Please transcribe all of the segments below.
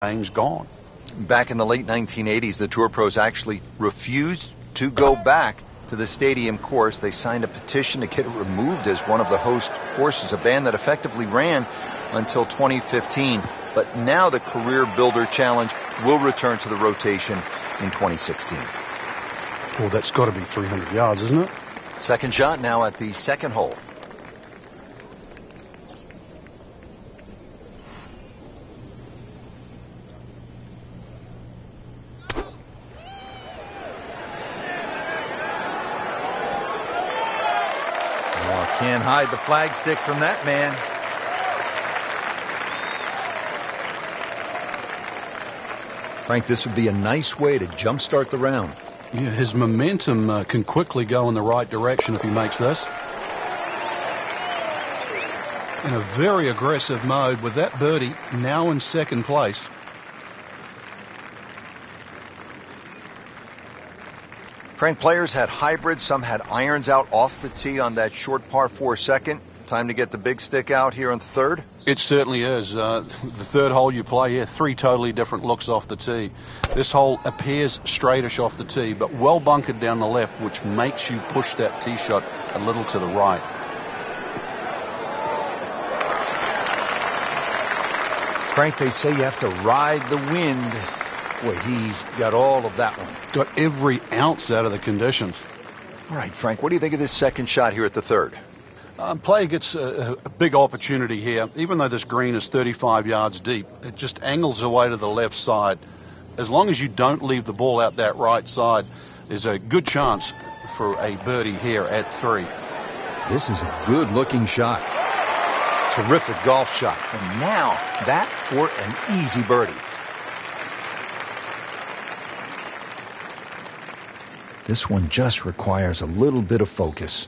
game's gone. Back in the late 1980s, the Tour Pros actually refused to go back to the stadium course. They signed a petition to get it removed as one of the host courses, a ban that effectively ran until 2015. But now the Career Builder Challenge will return to the rotation in 2016. Well, that's got to be 300 yards, isn't it? Second shot now at the second hole. Can't hide the flagstick from that man. Frank, this would be a nice way to jumpstart the round. Yeah, his momentum can quickly go in the right direction if he makes this. In a very aggressive mode with that birdie now in second place. Frank, players had hybrids. Some had irons out off the tee on that short par 4 second. Time to get the big stick out here on the third. It certainly is. The third hole you play here, 3 totally different looks off the tee. This hole appears straightish off the tee, but well bunkered down the left, which makes you push that tee shot a little to the right. Frank, they say you have to ride the wind. Boy, he got all of that one. Got every ounce out of the conditions. All right, Frank, what do you think of this second shot here at the third? Player gets a big opportunity here. Even though this green is 35 yards deep, it just angles away to the left side. As long as you don't leave the ball out that right side, there's a good chance for a birdie here at 3. This is a good-looking shot. Terrific golf shot. And now that for an easy birdie. This one just requires a little bit of focus.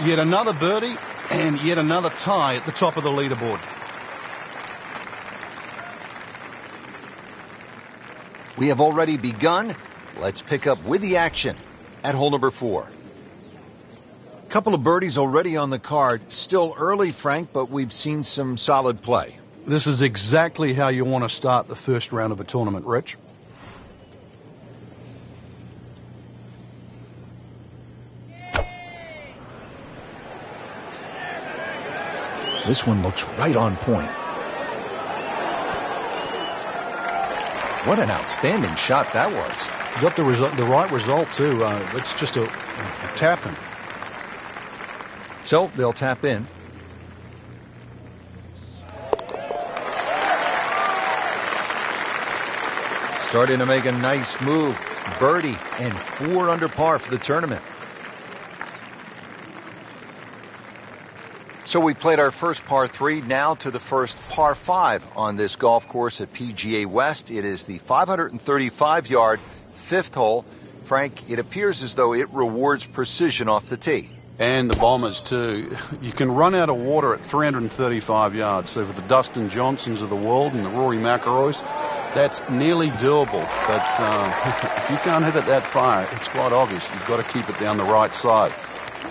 Yet another birdie and yet another tie at the top of the leaderboard. We have already begun. Let's pick up with the action at hole number 4. Couple of birdies already on the card. Still early, Frank, but we've seen some solid play. This is exactly how you want to start the first round of a tournament, Rich. This one looks right on point. What an outstanding shot that was. Got the right result, too. It's just a tap-in. So they'll tap in. Starting to make a nice move. Birdie and 4 under par for the tournament. So we played our first par 3, now to the first par 5 on this golf course at PGA West. It is the 535-yard 5th hole. Frank, it appears as though it rewards precision off the tee. And the Bombers, too. You can run out of water at 335 yards. So for the Dustin Johnsons of the world and the Rory McIlroys, that's nearly doable. But if you can't hit it that far, it's quite obvious. You've got to keep it down the right side.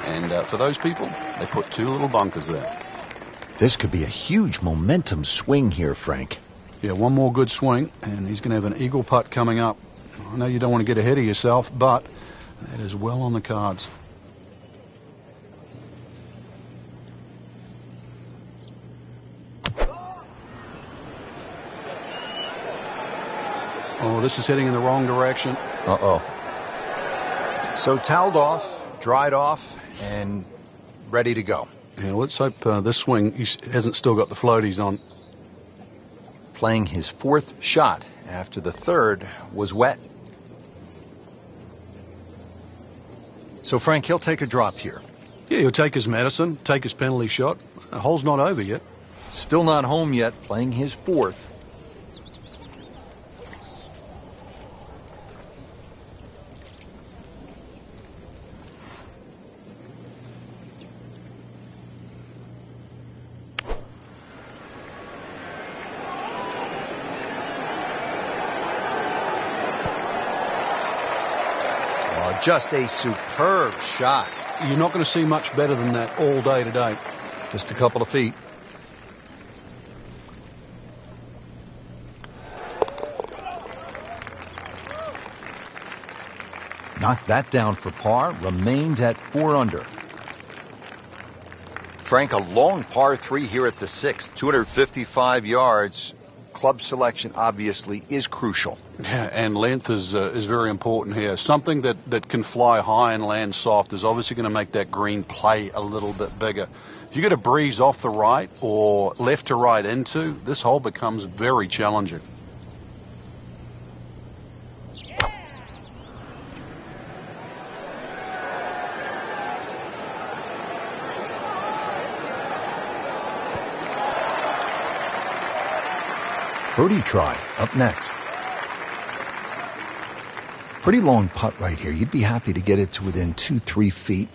And for those people, they put 2 little bunkers there. This could be a huge momentum swing here, Frank. Yeah, one more good swing, and he's going to have an eagle putt coming up. I know you don't want to get ahead of yourself, but that is well on the cards. Oh, this is heading in the wrong direction. Uh-oh. So toweled off, dried off, and ready to go. Yeah, let's hope this swing he hasn't still got the floaties on. Playing his 4th shot after the 3rd was wet. So, Frank, he'll take a drop here. Yeah, he'll take his medicine, take his penalty shot. The hole's not over yet. Still not home yet, playing his 4th. Just a superb shot. you're not going to see much better than that all day today. Just a couple of feet. Knocked that down for par. Remains at 4 under. Frank, a long par 3 here at the 6th. 255 yards. Club selection obviously is crucial. Yeah, and length is very important here. Something that can fly high and land soft is obviously going to make that green play a little bit bigger. If you get a breeze off the right or left to right into, this hole becomes very challenging. Birdie try up next. Pretty long putt right here. You'd be happy to get it to within 2-3 feet.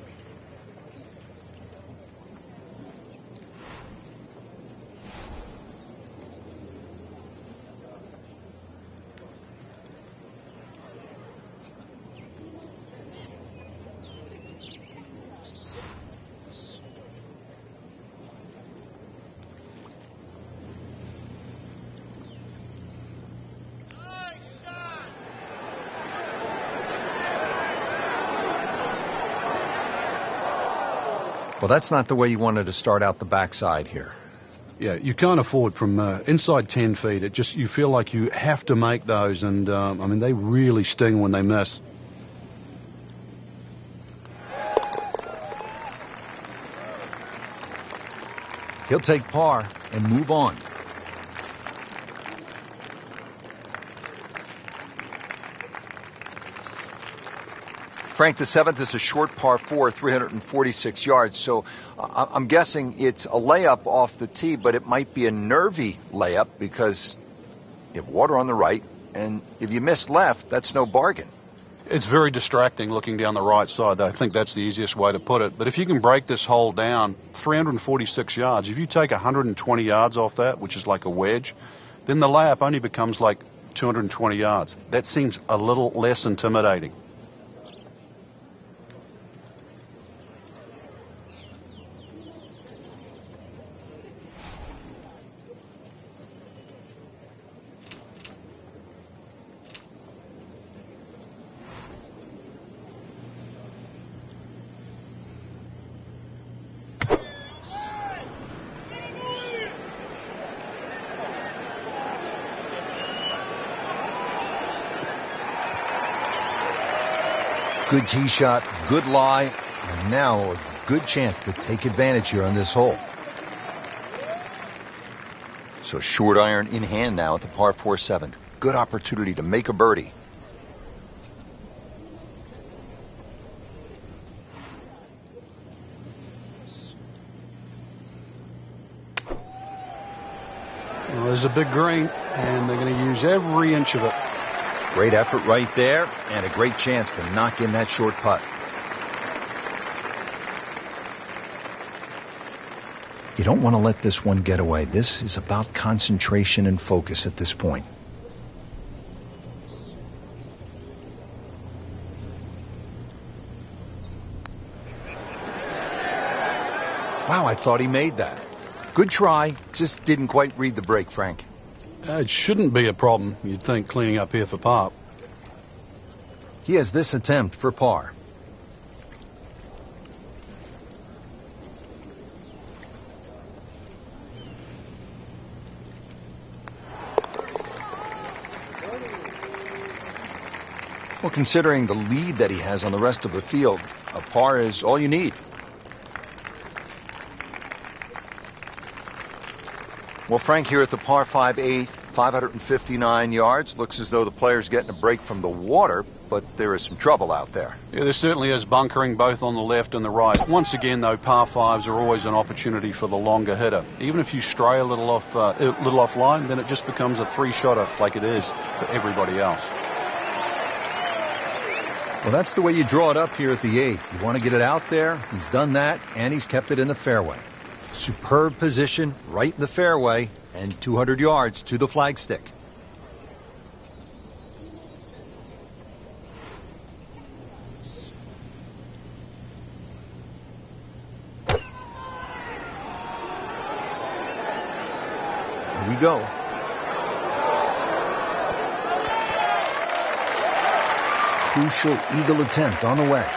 Well, that's not the way you wanted to start out the backside here. Yeah, you can't afford from inside 10 feet. You feel like you have to make those, and I mean, they really sting when they miss. He'll take par and move on. Frank, the 7th is a short par 4, 346 yards. So I'm guessing it's a layup off the tee, but it might be a nervy layup because you have water on the right, and if you miss left, that's no bargain. It's very distracting looking down the right side. I think that's the easiest way to put it. But if you can break this hole down, 346 yards, if you take 120 yards off that, which is like a wedge, then the layup only becomes like 220 yards. That seems a little less intimidating. Good tee shot, good lie, and now a good chance to take advantage here on this hole. So short iron in hand now at the par 4 7th. Good opportunity to make a birdie. Well, there's a big green, and they're going to use every inch of it. Great effort right there, and a great chance to knock in that short putt. You don't want to let this one get away. This is about concentration and focus at this point. Wow, I thought he made that. Good try, just didn't quite read the break, Frank. It shouldn't be a problem, you'd think, cleaning up here for par. He has this attempt for par. Well, considering the lead that he has on the rest of the field, a par is all you need. Well, Frank, here at the par 5 8th, 559 yards. Looks as though the player's getting a break from the water, but there is some trouble out there. Yeah, there certainly is bunkering both on the left and the right. Once again, though, par 5s are always an opportunity for the longer hitter. Even if you stray a little off line, then it just becomes a 3-shotter like it is for everybody else. Well, that's the way you draw it up here at the 8th. You want to get it out there. He's done that, and he's kept it in the fairway. Superb position right in the fairway and 200 yards to the flagstick. Here we go. Crucial eagle attempt on the way.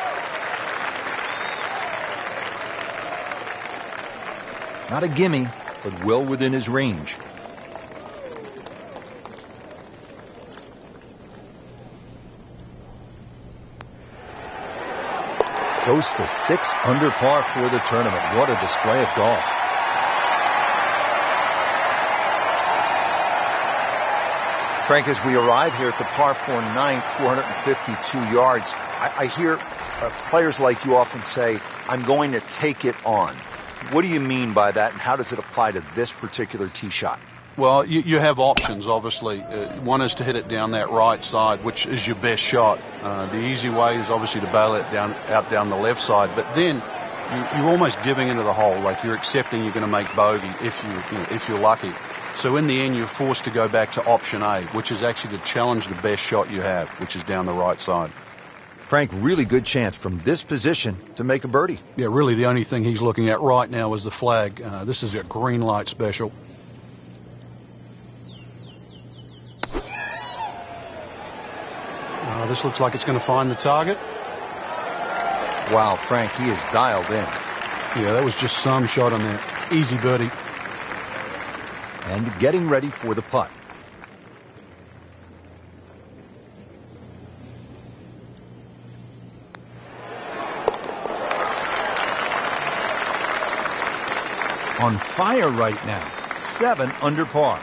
Not a gimme, but well within his range. Goes to 6 under par for the tournament. What a display of golf. Frank, as we arrive here at the par 4 ninth, 452 yards, I hear players like you often say, I'm going to take it on. What do you mean by that, and how does it apply to this particular tee shot? Well, you have options, obviously. One is to hit it down that right side, which is your best shot. The easy way is obviously to bail it out down the left side. But then you're almost giving into the hole, like you're accepting you're going to make bogey if you're lucky. So in the end, you're forced to go back to option A, which is actually to challenge the best shot you have, which is down the right side. Frank, really good chance from this position to make a birdie. Yeah, really the only thing he's looking at right now is the flag. This is a green light special. This looks like it's going to find the target. Wow, Frank, he is dialed in. Yeah, that was just some shot on there. Easy birdie. And getting ready for the putt. On fire right now. 7 under par.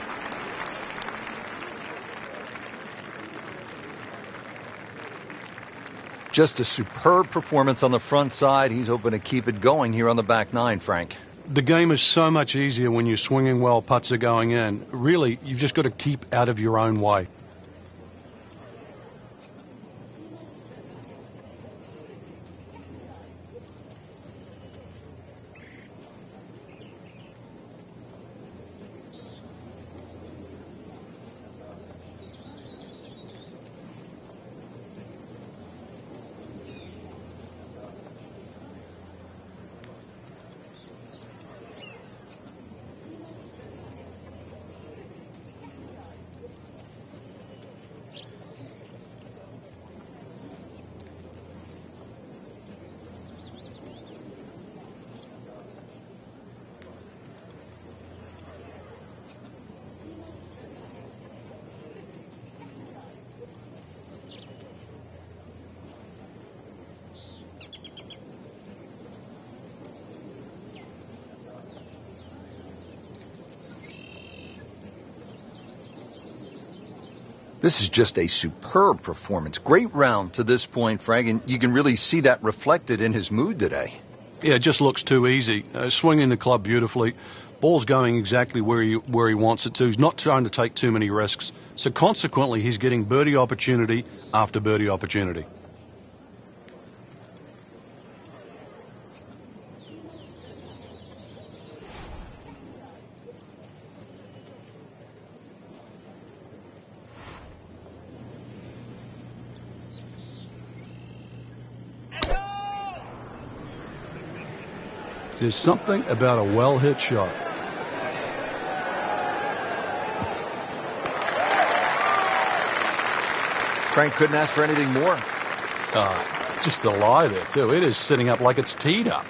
Just a superb performance on the front side. He's hoping to keep it going here on the back 9, Frank. The game is so much easier when you're swinging well, putts are going in. Really, you've just got to keep out of your own way. This is just a superb performance. Great round to this point, Frank, and you can really see that reflected in his mood today. Yeah, it just looks too easy. Swinging the club beautifully. Ball's going exactly where he wants it to. He's not trying to take too many risks. So consequently, he's getting birdie opportunity after birdie opportunity. There's something about a well-hit shot. Frank couldn't ask for anything more. Just the lie there, too. It is sitting up like it's teed up.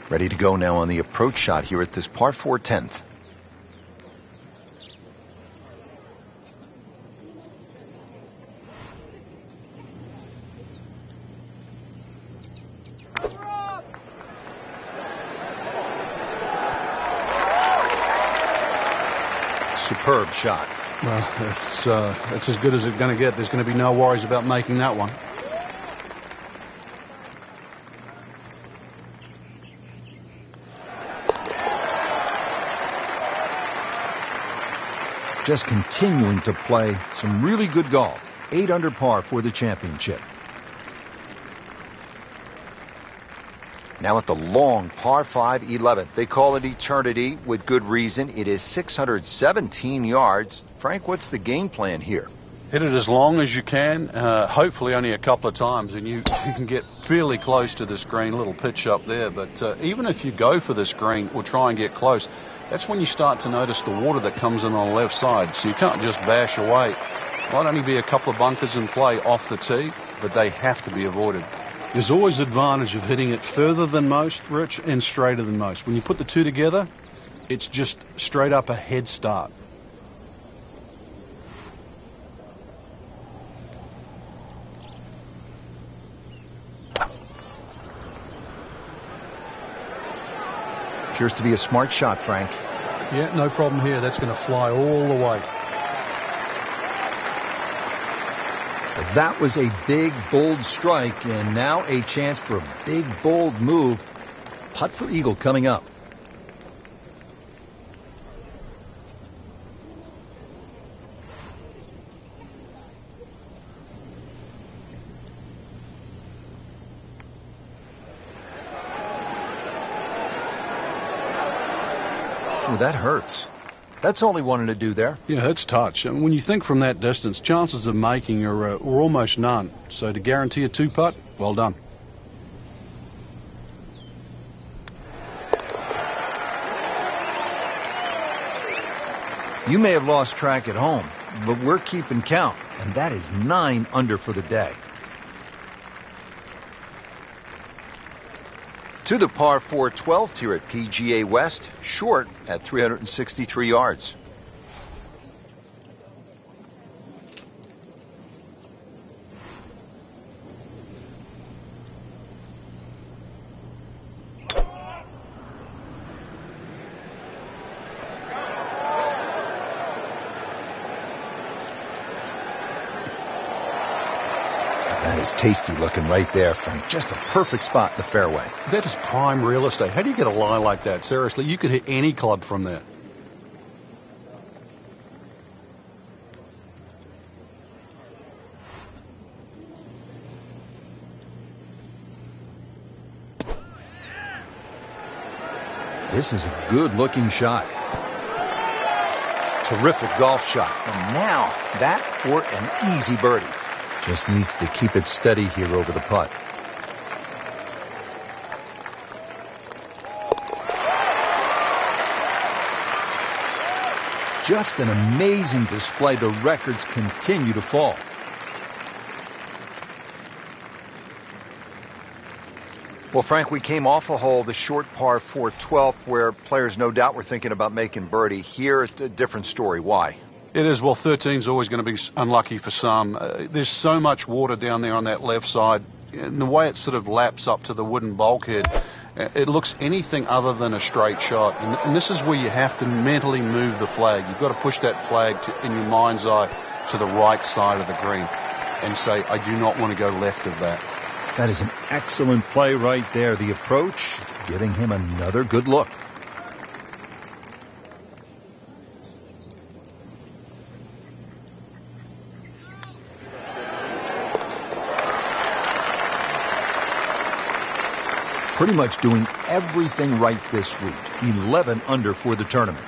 Ready to go now on the approach shot here at this par 4 10th. Superb shot. Well, that's as good as it's going to get. There's going to be no worries about making that one. Just continuing to play some really good golf. 8 under par for the championship. Now at the long par 5 11th. They call it eternity with good reason. It is 617 yards. Frank, what's the game plan here? Hit it as long as you can, hopefully only a couple of times, and you can get fairly close to this green. Little pitch up there, but even if you go for this green or try and get close, that's when you start to notice the water that comes in on the left side. So you can't just bash away. Might only be a couple of bunkers in play off the tee, but they have to be avoided. There's always advantage of hitting it further than most, Rich, and straighter than most. When you put the two together, it's just straight up a head start. Appears to be a smart shot, Frank. Yeah, no problem here. That's going to fly all the way. That was a big, bold strike, and now a chance for a big, bold move. Putt for eagle coming up. Ooh, that hurts. That's all he wanted to do there. Yeah, it's touch. And when you think from that distance, chances of making are almost none. So to guarantee a two-putt, well done. You may have lost track at home, but we're keeping count, and that is 9 under for the day. To the par 4 12th here at PGA West, short at 363 yards. That is tasty looking right there, Frank. Just a perfect spot in the fairway. That is prime real estate. How do you get a lie like that? Seriously, you could hit any club from there. This is a good-looking shot. Terrific golf shot. And now, that for an easy birdie. Just needs to keep it steady here over the putt. Just an amazing display. The records continue to fall. Well, Frank, we came off a hole, the short par 4 12th, where players no doubt were thinking about making birdie. Here, it's a different story. Why? It is. Well, 13 is always going to be unlucky for some. There's so much water down there on that left side. And the way it sort of laps up to the wooden bulkhead, it looks anything other than a straight shot. And this is where you have to mentally move the flag. You've got to push that flag in your mind's eye to the right side of the green and say, I do not want to go left of that. That is an excellent play right there. The approach giving him another good look. Pretty much doing everything right this week. 11 under for the tournament.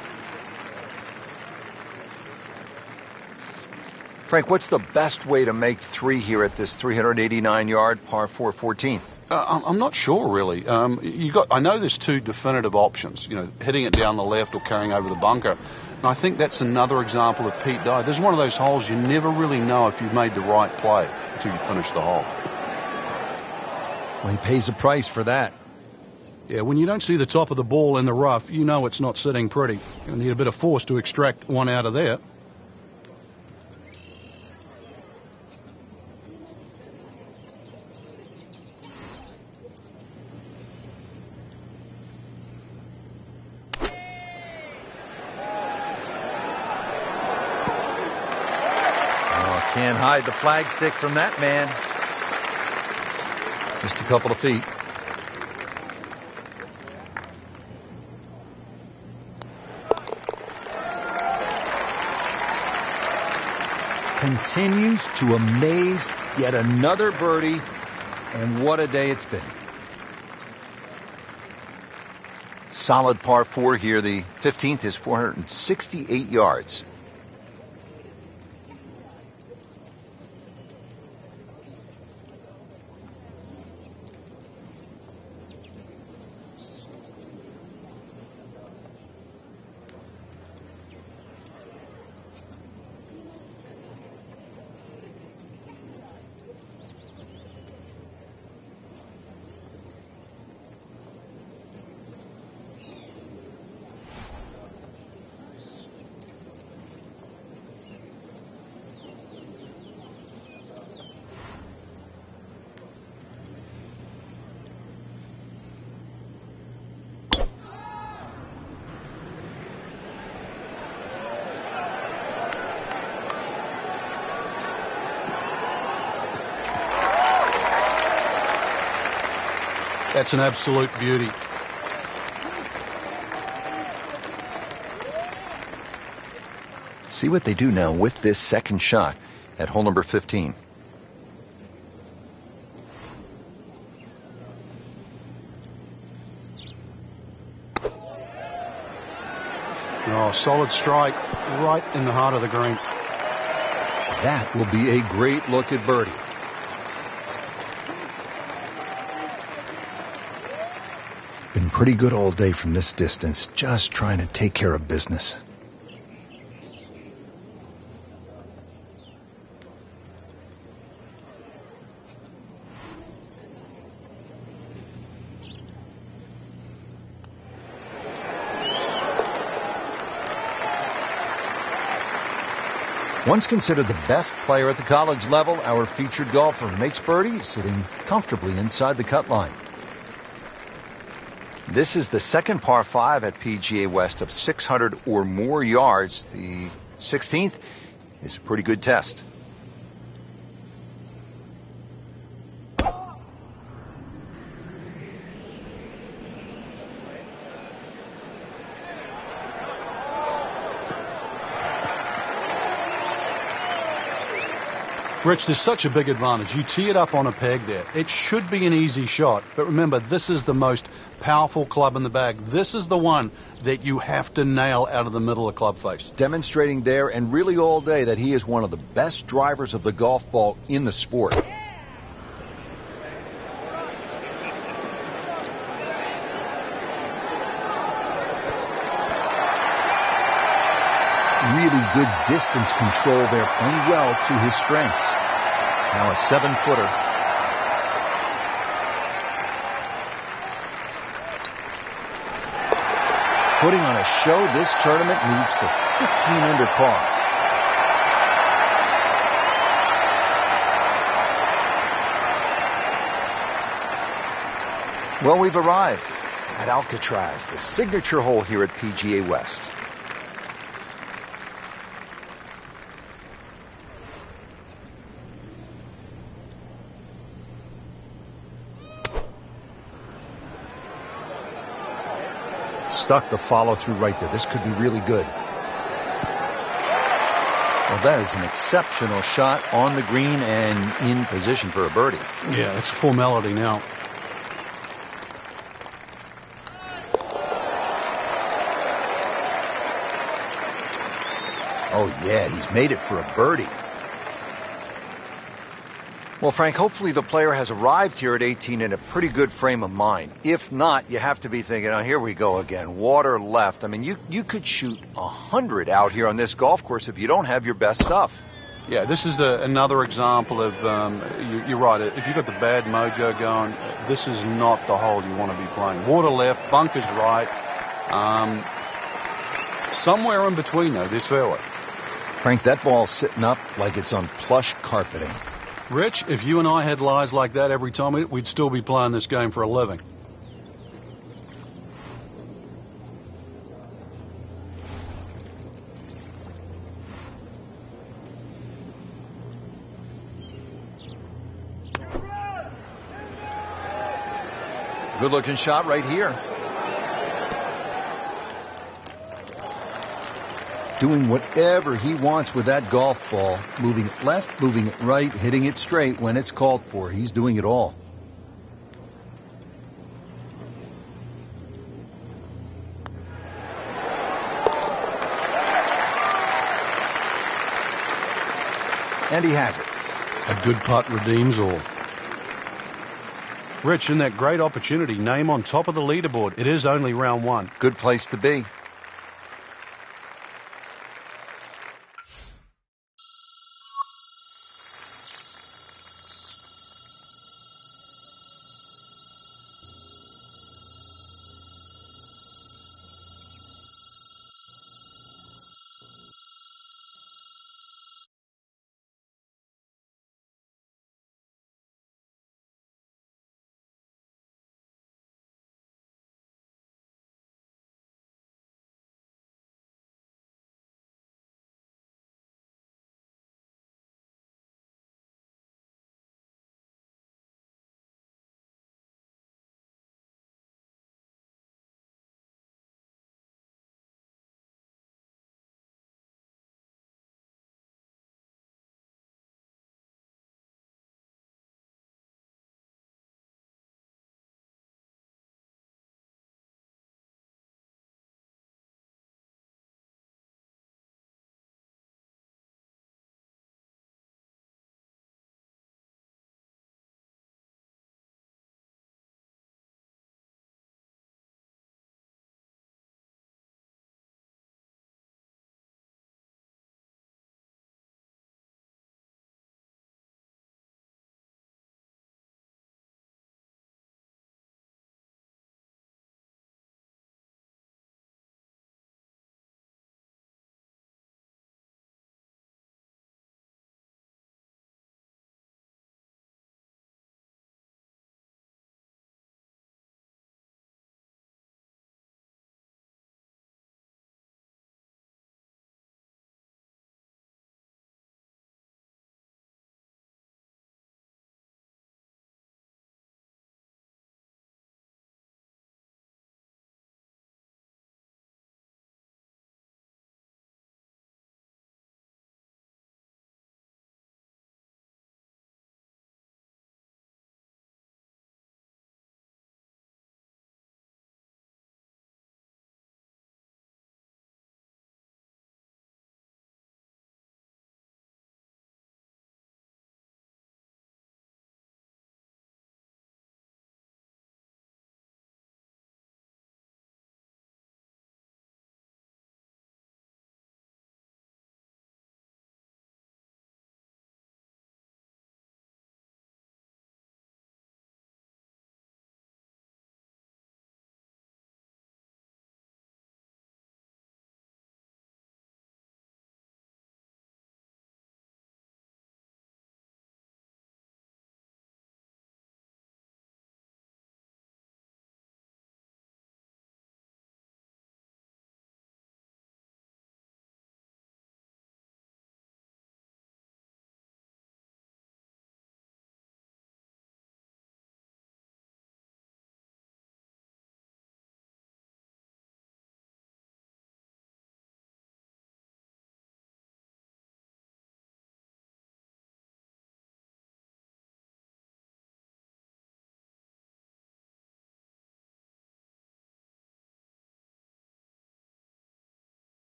Frank, what's the best way to make 3 here at this 389-yard par 4 14th? I'm not sure, really. I know there's 2 definitive options, hitting it down the left or carrying over the bunker. And I think that's another example of Pete Dye. There's one of those holes you never really know if you've made the right play until you finish the hole. Well, he pays a price for that. Yeah, when you don't see the top of the ball in the rough, you know it's not sitting pretty. You need a bit of force to extract one out of there. Oh, can't hide the flagstick from that man. Just a couple of feet. Continues to amaze. Yet another birdie, and what a day it's been. Solid par 4 here. The 15th is 468 yards. That's an absolute beauty. See what they do now with this second shot at hole number 15. Oh, solid strike right in the heart of the green. That will be a great look at birdie. Been pretty good all day from this distance, just trying to take care of business. Once considered the best player at the college level, our featured golfer makes birdie, sitting comfortably inside the cut line. This is the second par 5 at PGA West of 600 or more yards. The 16th is a pretty good test. Rich, there's such a big advantage. You tee it up on a peg there. It should be an easy shot. But remember, this is the most powerful club in the bag. This is the one that you have to nail out of the middle of the club face. Demonstrating there and really all day that he is one of the best drivers of the golf ball in the sport. Really good distance control there, playing well to his strengths. Now a 7-footer. Putting on a show, this tournament moves to 15 under par. Well, we've arrived at Alcatraz, the signature hole here at PGA West. Stuck the follow-through right there. This could be really good. Well, that is an exceptional shot on the green and in position for a birdie. Yeah, it's a formality now. Oh, yeah, he's made it for a birdie. Well, Frank, hopefully the player has arrived here at 18 in a pretty good frame of mind. If not, you have to be thinking, oh, here we go again. Water left. I mean, you could shoot 100 out here on this golf course if you don't have your best stuff. Yeah, this is another example of, you're right, if you've got the bad mojo going, this is not the hole you want to be playing. Water left, bunkers right. Somewhere in between, though, this fairway. Frank, that ball's sitting up like it's on plush carpeting. Rich, if you and I had lies like that every time, we'd still be playing this game for a living. Good looking shot right here. Doing whatever he wants with that golf ball. Moving it left, moving it right, hitting it straight when it's called for. He's doing it all. And he has it. A good putt redeems all. Rich, in that great opportunity, name on top of the leaderboard. It is only round one. Good place to be.